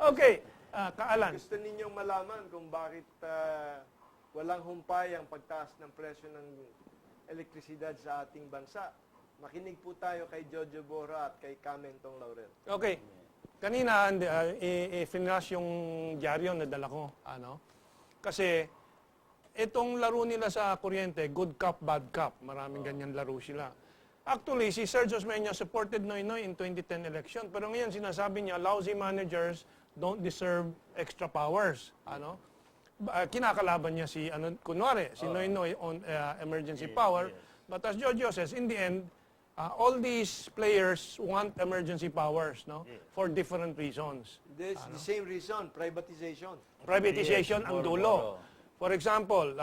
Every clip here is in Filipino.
Okay, Kaalan. Gusto ninyong malaman kung bakit walang humpay ang pagtaas ng presyo ng elektrisidad sa ating bansa. Makinig po tayo kay Jojo Borja at kay Ka Mentong Laurel. Okay. Kanina, finish yung dyaryo na dala ko. Kasi, itong laro nila sa kuryente, good cop, bad cop. Maraming ganyan laro sila. Actually, si Sergio Osmeña supported Noynoy in 2010 election. Pero ngayon, sinasabi niya, lousy managers don't deserve extra powers. Kinakalaban niya si, kunwari, si Noynoy on emergency power. But as Jojo says, in the end, all these players want emergency powers, for different reasons. This the same reason, privatization. Privatization ang dulo. For example,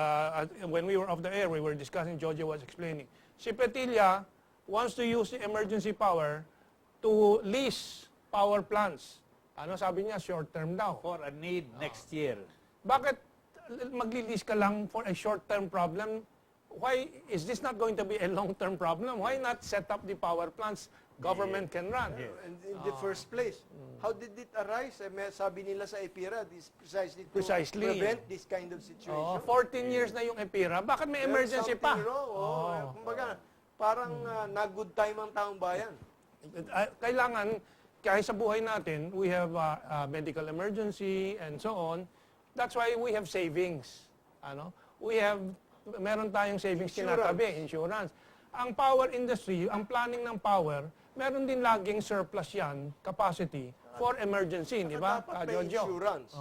when we were off the air, we were discussing, Jojo was explaining. Si Petilla wants to use the emergency power to lease power plants. Sabi niya, short term daw. For a need next year. Bakit magli-lease ka lang for a short-term problem? Why is this not going to be a long-term problem? Why not set up the power plants government can run? And in the first place, how did it arise? Sabi nila sa EPIRA, this precisely to prevent this kind of situation. 14 years na yung EPIRA. Bakit may emergency pa? Kumbaga, parang na-good time ang taong bayan. Kailangan, kahit sa buhay natin, we have medical emergency and so on. That's why we have savings. Meron tayong savings tinatabi, insurance. Ang power industry, ang planning ng power, meron din laging surplus yan, capacity, for emergency, di ba? Dapat may insurance.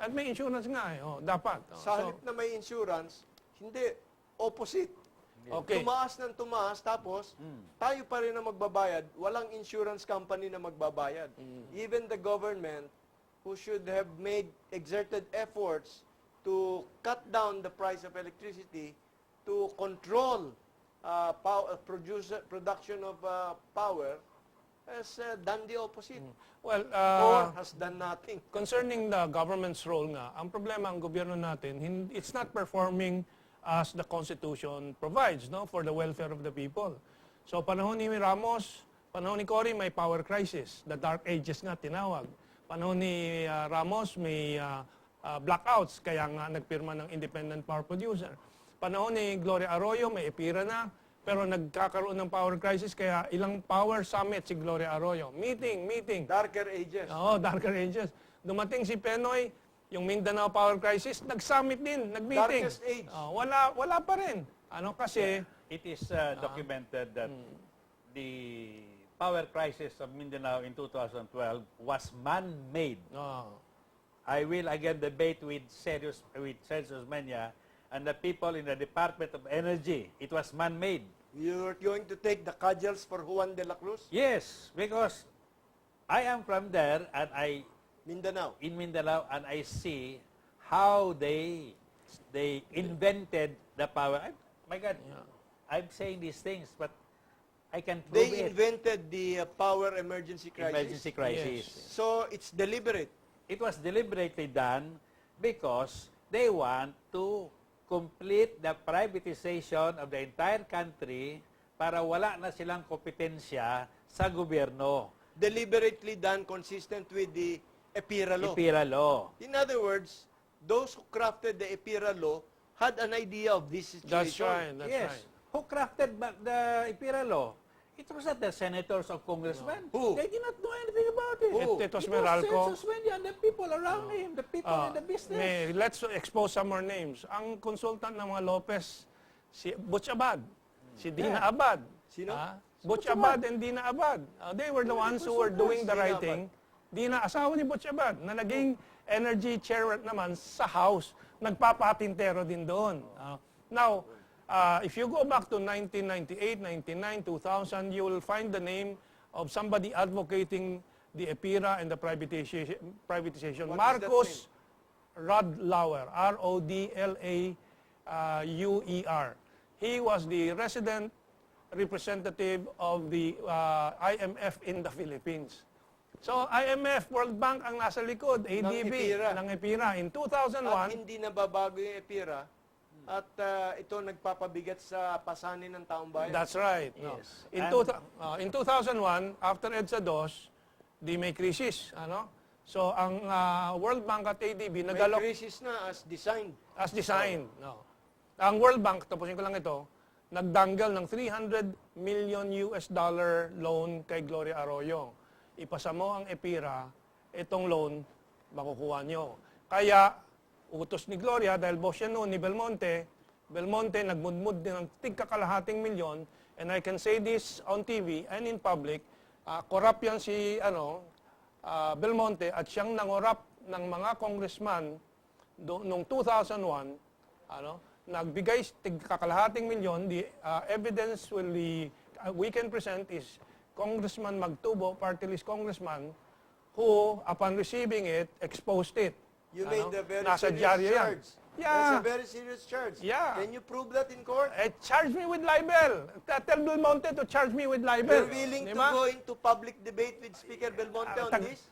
At may insurance nga dapat. Sa halip na may insurance, hindi, opposite. Okay. Tumaas ng tumaas, tapos tayo pa rin na magbabayad, walang insurance company na magbabayad. Even the government, who should have made exerted efforts to cut down the price of electricity, to control production of power, has done the opposite. Well, or has done nothing. Concerning the government's role nga, ang problema ang gobyerno natin, it's not performing as the Constitution provides, for the welfare of the people. So, panahon ni Ramos, panahon ni Cory, may power crisis. The Dark Ages nga tinawag. Panahon ni Ramos, may blackouts, kaya nga nagpirma ng independent power producer. Panahon ni Gloria Arroyo, may EPIRA na, pero nagkakaroon ng power crisis, kaya ilang power summit si Gloria Arroyo. Meeting. Darker ages. Darker ages. Dumating si Penoy, yung Mindanao Power Crisis, nag-summit din, nag-meeting. Darkest age. Wala pa rin. Kasi... It is documented that the power crisis of Mindanao in 2012 was man-made. I will again debate with Sergio Osmeña and the people in the Department of Energy. It was man-made. You're going to take the cudgels for Juan de la Cruz? Yes, because I am from there and in Mindanao, and I see how they invented the power. My God, I'm saying these things, but I can prove it. They invented the power emergency crisis. Emergency crisis. Yes. So it's deliberate. It was deliberately done because they want to complete the privatization of the entire country para wala na silang kompetensya sa gobyerno. Deliberately done consistent with the EPIRA law. EPIRA law. In other words, those who crafted the EPIRA law had an idea of this situation. That's Yes. right. Who crafted the EPIRA law? It was not the senators or congressmen. Who? They did not know anything about it. Who? It was Meralco. Sergio Osmeña and the people around him, the people in the business. Let's expose some more names. Ang consultant ng mga Lopez, si Butch Abad, si Dina Abad. Sino? Butch Abad and Dina Abad. They were the ones who were doing the writing. Dina, asawa ni Butch Abad, na naging energy chair naman sa House. Nagpapatintero din doon. Now, if you go back to 1998, 99, 2000, you will find the name of somebody advocating the EPIRA and the privatization. Marcos Rodlauer, R-O-D-L-A-U-E-R. He was the resident representative of the IMF in the Philippines. So, IMF, World Bank ang nasa likod, ADB, ng EPIRA. In 2001... At hindi nababago yung EPIRA. At ito nagpapabigat sa pasanin ng taong bayan. That's right. Yes. In 2001, after EDSA 2, di may krisis. So, ang World Bank at ADB May nag-allocate crisis na as designed. as designed. No. Ang World Bank, tapusin ko lang ito, nagdanggal ng $300 million loan kay Gloria Arroyo. Ipasa mo ang EPIRA, itong loan, makukuha nyo. Kaya, utos ni Gloria, dahil boss yan noon ni Belmonte nagmudmud din ng tigkakalahating milyon, and I can say this on TV and in public, corrupt yan si Belmonte at siyang nangorap ng mga congressman noong 2001, nagbigay tigkakalahating milyon. The evidence we can present is Congressman Magtubo, party list congressman, who, upon receiving it, exposed it. You made a very Nasa serious dyaryo yan. charge. Yeah. That's a very serious charge. Yeah. Can you prove that in court? Charge me with libel. Tell Belmonte to charge me with libel. You're willing Di to ba? go into public debate with Speaker Belmonte on this?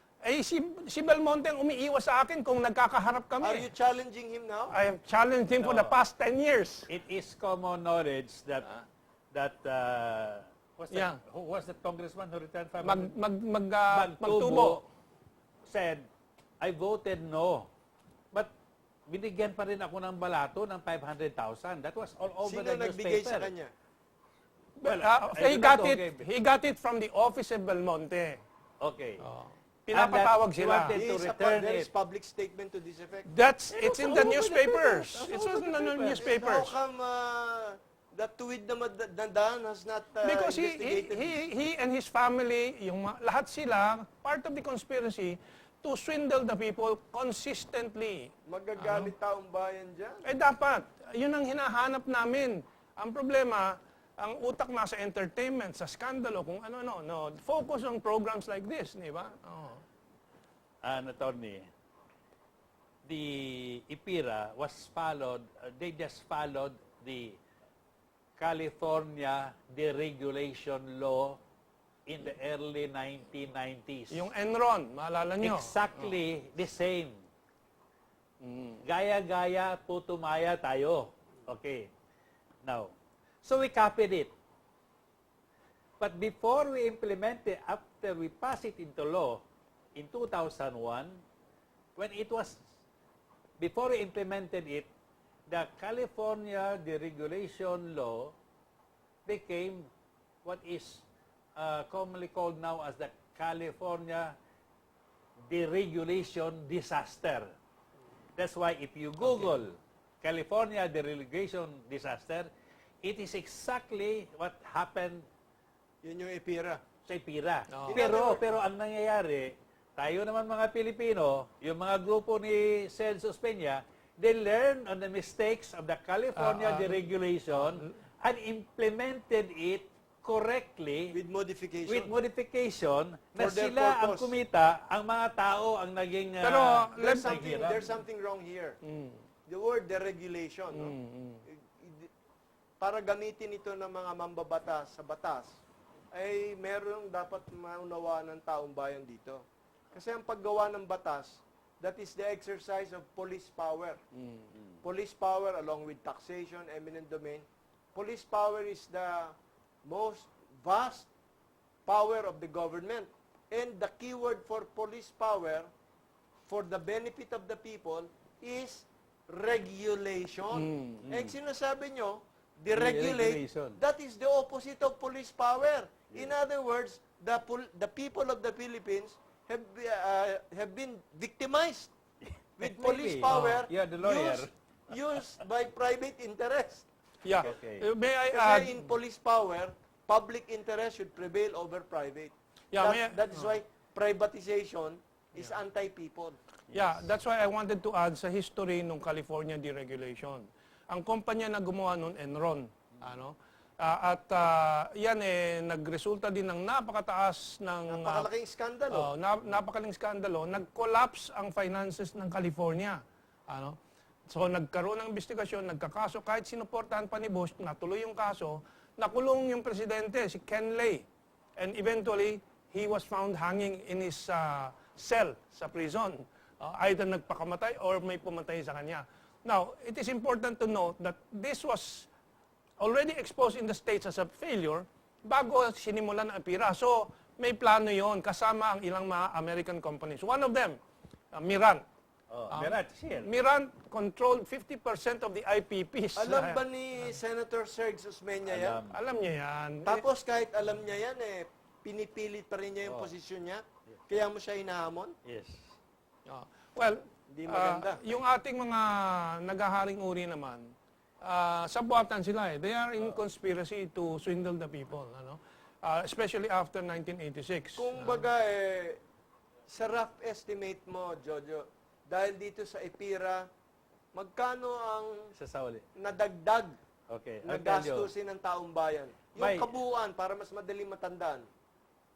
Si Belmonte ang umiiwas sa akin kung nagkakaharap kami. Are you challenging him now? I have challenged him for the past 10 years. It is common knowledge that who was that congressman who returned 500? Magtubo. Said, I voted no. But binigyan pa rin ako ng balato ng 500,000. That was all over Sino the nagbigay newspaper. sa kanya? Well, he got it from the office of Belmonte. Okay. Pinapatawag And that he sila. wanted to There return is it. public statement to this effect. It's in the newspapers. It's in the How newspapers. come that tuwid na dandan has not Because investigated this? he and his family, lahat sila, part of the conspiracy to swindle the people consistently. Magagalit taong bayan dyan. Dapat. Yun ang hinahanap namin. Ang problema, ang utak nasa entertainment, sa skandalo, kung ano-ano. No. Focus on programs like this, di ba? Attorney, the EPIRA was followed, they just followed the California deregulation law in the early 1990s. Yung ENRON, maalala nyo? Exactly the same. Gaya-gaya, putumaya tayo. Okay. Now, so we copied it. But before we implement it, after we pass it into law in 2001, when it was, before we implemented it, the California deregulation law became what is commonly called now as the California deregulation disaster. That's why if you Google California deregulation disaster, it is exactly what happened Yun yung EPIRA. sa EPIRA. Oo. Pero ang nangyayari, tayo naman mga Pilipino, yung mga grupo ni Celso Peña, they learn on the mistakes of the California deregulation and implemented it correctly With modification. na For their sila ang purpose. kumita, ang mga tao ang naging Pero, There's something wrong here. The word deregulation. No? Para gamitin ito ng mga mambabatas sa batas, ay merong dapat maunawaan ng taong bayan dito. Kasi ang paggawa ng batas, that is the exercise of police power. Police power along with taxation, eminent domain. Police power is the most vast power of the government. And the keyword for police power, for the benefit of the people, is regulation. Eh, sinasabi nyo, deregulate, Deregulation. that is the opposite of police power. In other words, the people of the Philippines have been victimized with police Maybe. power You're the lawyer. used by private interest. Yeah. Okay. May I add? Kasi in police power, public interest should prevail over private. Yeah, That is why privatization is anti-people. Yeah, that's why I wanted to add sa history ng California deregulation. Ang kumpanya na gumawa nun, ENRON. Yan nagresulta din ng napakataas ng... Napakalaking skandalo. Napakalaking skandalo. Nag-collapse ang finances ng California. So nagkaroon ng investigasyon, nagkakaso, kahit sinuportahan pa ni Bush, natuloy yung kaso, nakulong yung presidente, si Ken Lay. And eventually, he was found hanging in his cell sa prison. Either nagpakamatay or may pumatay sa kanya. Now, it is important to note that this was already exposed in the States as a failure bago sinimulan ang EPIRA. So, may plano yon kasama ang ilang mga American companies. One of them, Miran. Miran controlled 50% of the IPPs. Alam ba ni Senator Serge Osmeña yan? Alam niya yan. Tapos kahit alam niya yan, pinipilit pa rin niya yung posisyon niya. Kaya mo siya hinahamon? Yes. Well, Hindi maganda. yung ating mga naghaharing uri naman, sabuatan sila eh. They are in conspiracy to swindle the people, ano? Especially after 1986. Kung baga, sa rough estimate mo, Jojo, dahil dito sa EPIRA, magkano ang Sasauli. nadagdag Okay. na I'll tell you. gastusin ng taong bayan? Yung By- kabuuan, para mas madaling matandaan.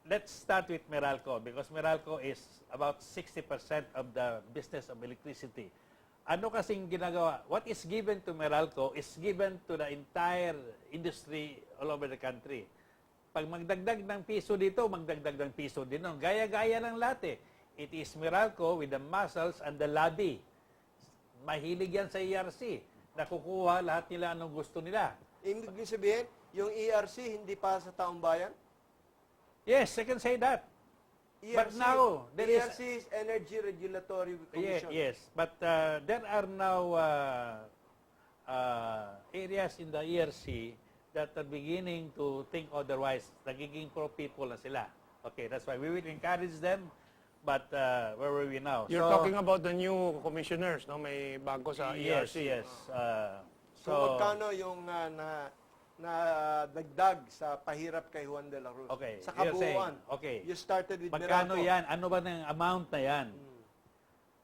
Let's start with Meralco because Meralco is about 60% of the business of electricity. Ano kasing ginagawa? What is given to Meralco is given to the entire industry all over the country. Pag magdagdag ng piso dito, magdagdag ng piso din. Gaya-gaya ng lahat eh. It is Meralco with the muscles and the lobby. Mahilig yan sa ERC. Nakukuha lahat nila anong gusto nila. Ibig sabihin, yung ERC hindi para sa taong bayan? Yes, I can say that. But now, there is... ERC is Energy Regulatory Commission. Yes, but there are now areas in the ERC that are beginning to think otherwise. Nagiging pro-people na sila. Okay, that's why we will encourage them. But where were we now? You're talking about the new commissioners, no? May bago sa Yes, ERC. yes. So, magkano yung na dagdag sa pahirap kay Juan de la Cruz? Okay, Sa you're saying, kabuuan. okay. You started with Magkano Meralco. yan? Ano ba ng amount na yan?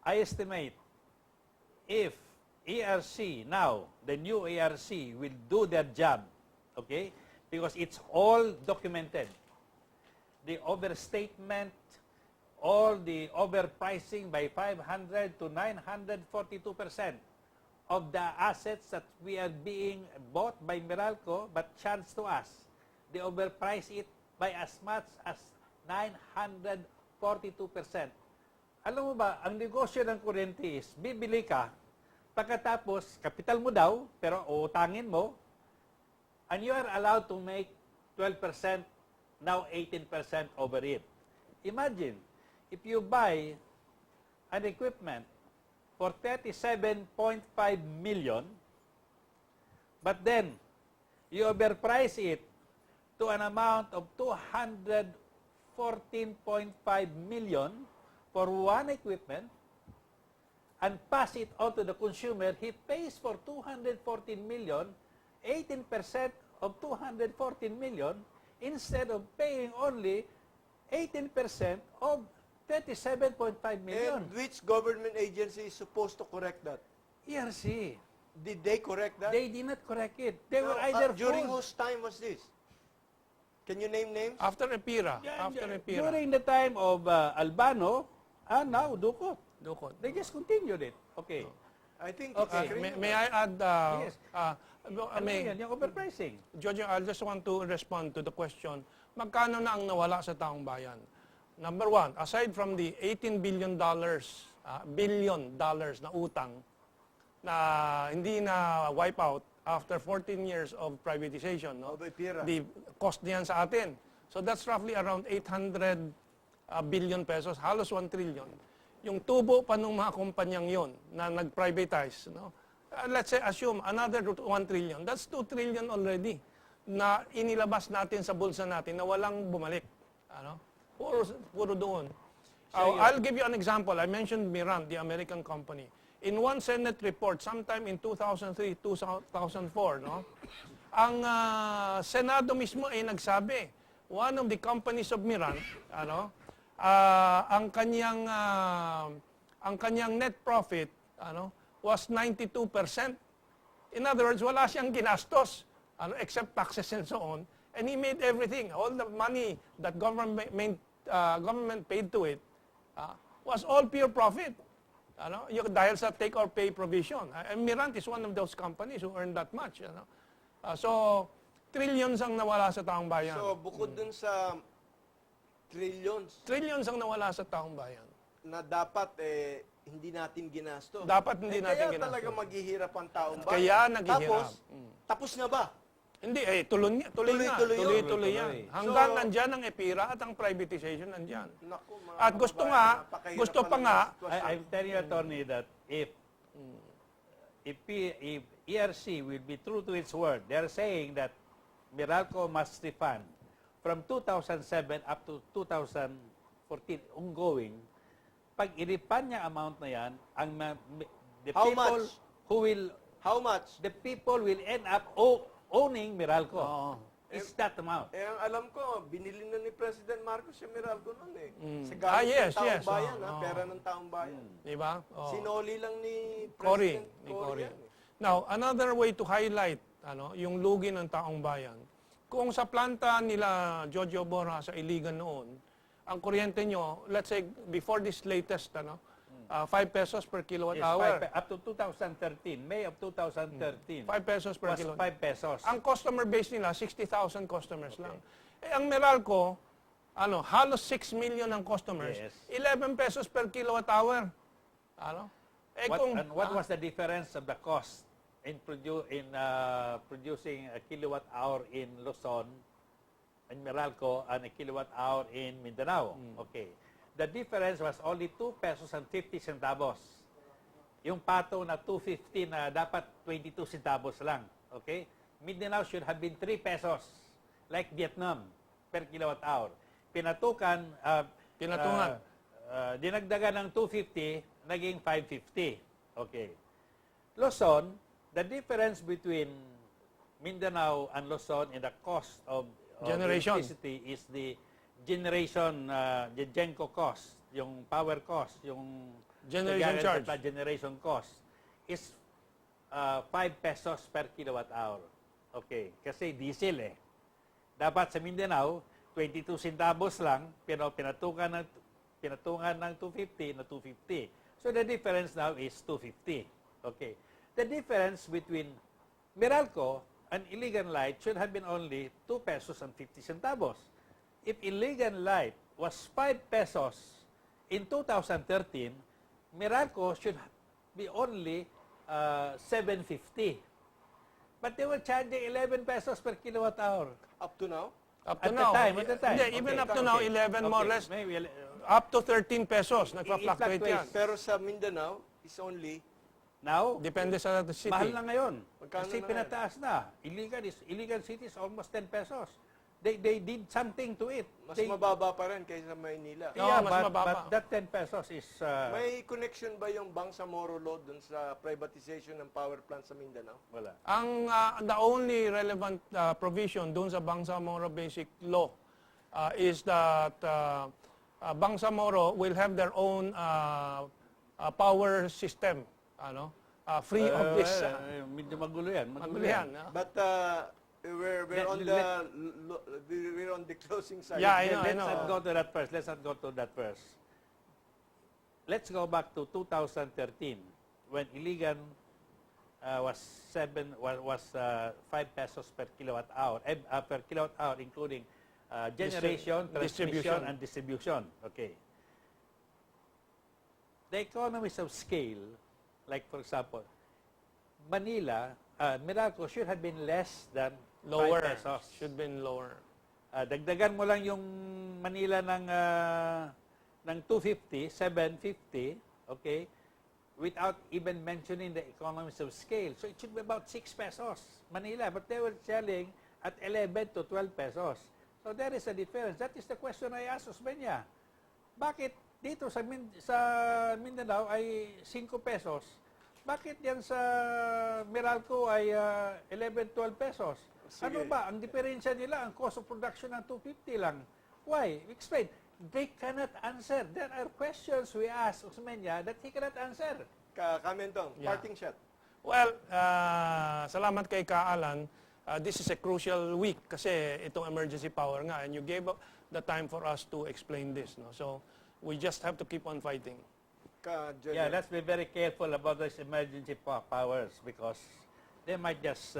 I estimate if ERC now, the new ERC will do their job, okay? Because it's all documented. The overstatement, all the overpricing by 500 to 942% of the assets that we are being bought by Meralco but charged to us. They overprice it by as much as 942%. Alam mo ba, ang negosyo ng kuryente is, bibili ka, pagkatapos, kapital mo daw, pero uutangin mo, and you are allowed to make 12%, now 18% over it. Imagine, if you buy an equipment for 37.5 million, but then you overprice it to an amount of 214.5 million for one equipment and pass it on to the consumer, he pays for 214 million, 18% of 214 million, instead of paying only 18% of 37.5 million. And which government agency is supposed to correct that? ERC. Did they correct that? They did not correct it. They were No, either during fooled. whose time was this? Can you name names? After EPIRA. Yeah, After EPIRA. during the time of Albano, and now Ducot. Dukot. They just continued it. Okay. I think it's Okay. May I add, Yes. Ano may, yan? Yung overpricing. Jojo, I just want to respond to the question, magkano na ang nawala sa taong bayan? Number one, aside from the $18 billion na utang na hindi na wipe out after 14 years of privatization, no? Of EPIRA. The cost niyan sa atin. So that's roughly around 800 billion pesos, halos 1 trillion. Yung tubo pa ng mga kumpanyang yon na nag-privatize, no? Let's say, assume another 1 trillion. That's 2 trillion already na inilabas natin sa bulsa natin na walang bumalik. Ano? Puro doon. I'll give you an example. I mentioned Miran, the American company. In one Senate report, sometime in 2003, 2004, no? Ang Senado mismo ay nagsabi, one of the companies of Miran, ano, ang kanyang net profit, ano, was 92%. In other words, wala siyang ginastos, ano, except taxes and so on. And he made everything. All the money that government paid to it was all pure profit. Ano? Dahil sa take or pay provision. And Mirant is one of those companies who earned that much. Ano? So, trillions ang nawala sa taong bayan. So, bukod dun sa trillions Trillions ang nawala sa taong bayan. na dapat hindi natin ginasto. Dapat hindi natin kaya ginastos. talaga maghihirap ang taong bayan. Kaya naghihirap. Tapos na ba? Hindi, tuloy nga. Tuloy-tuloy yun. Tuloy-tuloy yan. Tuloy-tuloy. Hanggang So, nandyan ang EPIRA at ang privatization nandyan. Naku, mga At gusto kababayan, nga, napakahirap gusto pa pala ng nga, sitwasyon. I'm telling you, attorney, that if ERC will be true to its word, they're saying that Meralco must refund from 2007 up to 2014 ongoing. Pag i-refund niya amount na yan, the How people much? who will How much? the people will end up owning Meralco. Oo. Is that amount? Ang alam ko, binili na ni President Marcos yung Meralco noon eh. Sa Ah, gamit yes, ng taong yes. bayan, Oo. pera ng taong bayan. Di ba? Oo. Sinoli lang ni Cory. President Ni Cory. Cory. yan eh. Now, another way to highlight yung lugi ng taong bayan. Kung sa planta nila Jojo Borja sa Iligan noon, ang kuryente nyo, let's say before this latest, 5 pesos per kilowatt Yes, hour. up to 2013, May of 2013. 5 pesos per was kilowatt. 5 pesos. Ang customer base nila, 60,000 customers lang. Eh, ang Meralco, halos 6 million ang customers. Yes. 11 pesos per kilowatt hour. Eh, What was the difference of the cost in producing a kilowatt hour in Luzon, in Meralco, and a kilowatt hour in Mindanao? Okay. The difference was only 2 pesos and 50 centavos. Yung pato na 250 na dapat 22 centavos lang. Okay? Mindanao should have been 3 pesos, like Vietnam, per kilowatt hour. Pinatukan, dinagdagan ng 250, naging 550. Okay. Luzon, the difference between Mindanao and Luzon in the cost of Generation. electricity is the generation, the GENCO cost, yung power cost, yung Generation charge. Generation cost is 5 pesos per kilowatt hour. Okay, kasi diesel eh. Dapat sa Mindanao, 22 centavos lang, pero pinatungan ng 250 na 250. So the difference now is 250. Okay. The difference between Meralco and Iligan Light should have been only 2 pesos and 50 centavos. If Iligan Light was 5 pesos in 2013, Meralco should be only 750. But they were charging 11 pesos per kilowatt hour. Up to now? Up to At now. the time. Hindi, even up to now, 11 more or less. Maybe, Up to 13 pesos. Nagpa-fluctuate yan. fluctuates. Pero sa Mindanao, is only now, Depende sa city. mahal na ngayon. Magkano Kasi na pinataas na. Illegal city is almost 10 pesos. They did something to it. mas mababa pa rin kaysa Maynila. Yeah, mas but mababa. that 10 pesos is... May connection ba yung Bangsamoro Law dun sa privatization ng power plant sa Mindanao? wala. Ang the only relevant provision doon sa Bangsamoro Basic Law is that Bangsamoro will have their own power system, free of this. Medyo magulo yan. Magulo yan. But we're on the closing side. Yeah, I know. Let's not go to that first. Let's go back to 2013 when Iligan was 5 pesos per kilowatt hour, including generation, transmission, and distribution. Okay. The economies of scale, like for example, Manila, Meralco should have been less than Lower. 5 pesos. Should be lower. Dagdagan mo lang yung Manila ng 250, 750, okay, without even mentioning the economies of scale. So it should be about 6 pesos, Manila. But they were selling at 11 to 12 pesos. So there is a difference. That is the question I asked Osmeña. Bakit dito sa Mindanao ay 5 pesos? Bakit yan sa Meralco ay 11, 12 pesos? Sige. Ano ba? Ang diferensya nila, ang cost of production ng 250 lang. Why? Explain. They cannot answer. There are questions we ask Osmeña that he cannot answer. Ka Mentong, Yeah. parting shot. Well, salamat kay Kaalan. This is a crucial week kasi itong emergency power nga and you gave up the time for us to explain this. No? So, we just have to keep on fighting. Ka Jojo. Yeah, let's be very careful about these emergency powers because they might just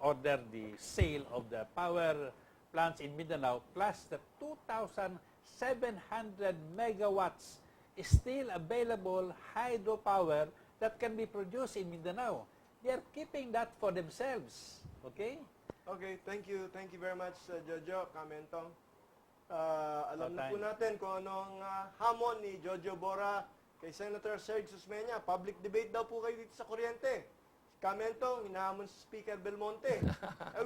order the sale of the power plants in Mindanao plus the 2,700 megawatts still available hydropower that can be produced in Mindanao. They are keeping that for themselves. Okay? Okay, thank you. Thank you very much, Jojo, Ka Mentong. Alam na po Thanks. natin kung anong hamon ni Jojo Borja kay Senator Serge Susmeña. Public debate daw po kayo dito sa kuryente. Si Ka Mentong, hinahamon si Speaker Belmonte.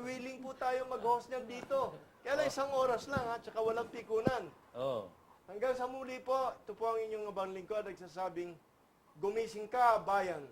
Willing po tayo mag-host niyan dito. Kaya lang isang oras lang, ha, tsaka walang pikunan. Oh. Hanggang sa muli po, ito po ang inyong abang lingkod, nagsasabing, gumising ka, bayan.